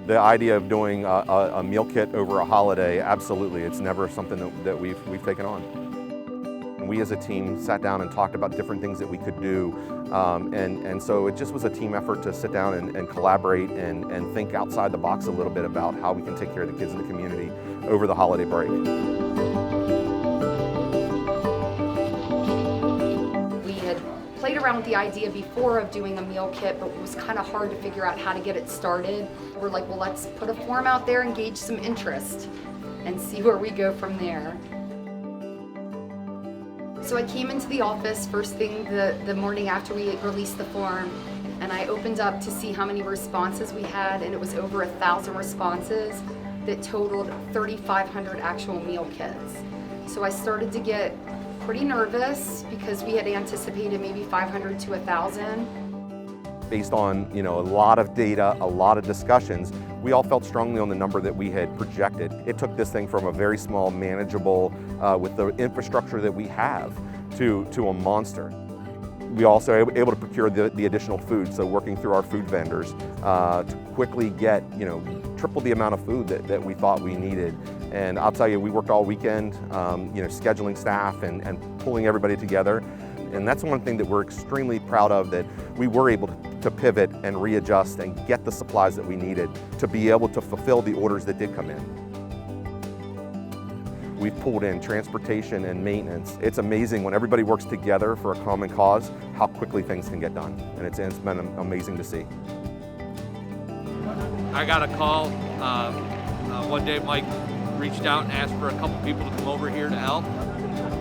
The idea of doing a meal kit over a holiday, absolutely, it's never something that we've taken on. We as a team sat down and talked about different things that we could do, and so it just was a team effort to sit down and collaborate and think outside the box a little bit about how we can take care of the kids in the community over the holiday break. We had played around with the idea before of doing a meal kit, but it was kind of hard to figure out how to get it started. We're like, well, let's put a form out there and gauge some interest and see where we go from there. So I came into the office first thing the morning after we released the form, and I opened up to see how many responses we had, and it was over 1,000 responses that totaled 3,500 actual meal kits. So I started to get pretty nervous because we had anticipated maybe 500 to 1,000. Based on a lot of data, a lot of discussions, we all felt strongly on the number that we had projected. It took this thing from a very small, manageable, with the infrastructure that we have, to a monster. We also were able to procure the additional food, so working through our food vendors to quickly get triple the amount of food that we thought we needed. And I'll tell you, we worked all weekend, scheduling staff and pulling everybody together. And that's one thing that we're extremely proud of, that we were able to pivot and readjust and get the supplies that we needed to be able to fulfill the orders that did come in. We've pulled in transportation and maintenance. It's amazing when everybody works together for a common cause, how quickly things can get done. And it's been amazing to see. I got a call one day. Mike reached out and asked for a couple people to come over here to help.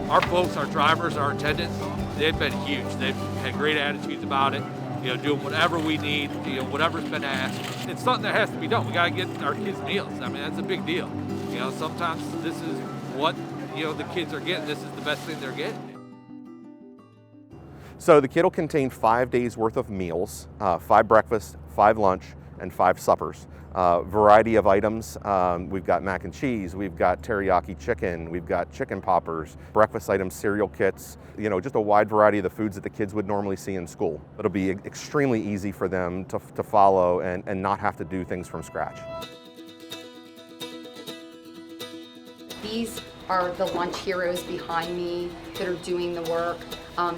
Our folks, our drivers, our attendants, they've been huge. They've had great attitudes about it, doing whatever we need, whatever's been asked. It's something that has to be done. We got to get our kids meals. I mean, that's a big deal. Sometimes this is what, the kids are getting. This is the best thing they're getting. So the kit will contain 5 days worth of meals, 5 breakfasts, 5 lunch, and 5 suppers. Variety of items. We've got mac and cheese, we've got teriyaki chicken, we've got chicken poppers, breakfast items, cereal kits, just a wide variety of the foods that the kids would normally see in school. It'll be extremely easy for them to follow and not have to do things from scratch. These are the lunch heroes behind me that are doing the work.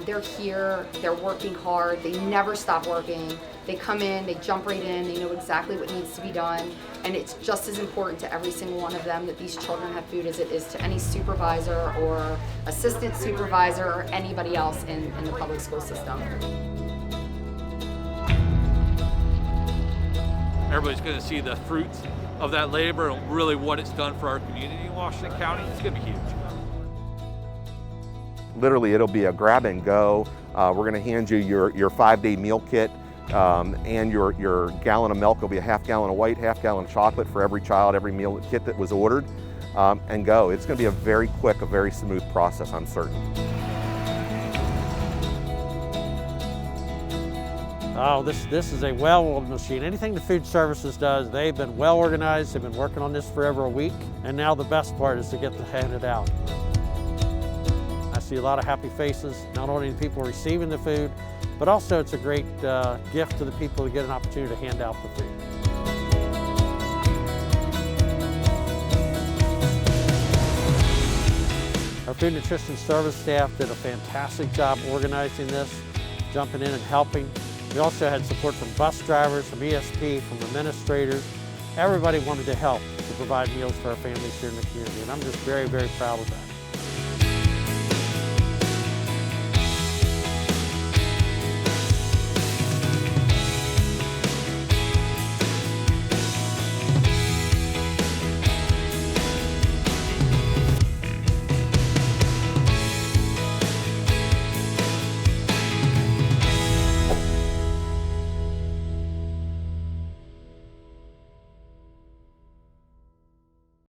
They're here, they're working hard, they never stop working. They come in, they jump right in, they know exactly what needs to be done, and it's just as important to every single one of them that these children have food as it is to any supervisor or assistant supervisor or anybody else in the public school system. Everybody's going to see the fruits of that labor and really what it's done for our community in Washington County. It's going to be huge. Literally, it'll be a grab and go. We're going to hand you your 5-day meal kit, and your gallon of milk will be a half gallon of white, half gallon of chocolate for every child, every meal kit that was ordered, and go. It's going to be a very quick, a very smooth process, I'm certain. Oh, this is a well-oiled machine. Anything the food services does, they've been well organized. They've been working on this for over a week, and now the best part is to get to hand it out. I see a lot of happy faces, not only the people receiving the food, but also it's a great gift to the people to get an opportunity to hand out the food. Our food nutrition service staff did a fantastic job organizing this, jumping in and helping. We also had support from bus drivers, from ESP, from administrators. Everybody wanted to help to provide meals for our families here in the community, and I'm just very, very proud of that.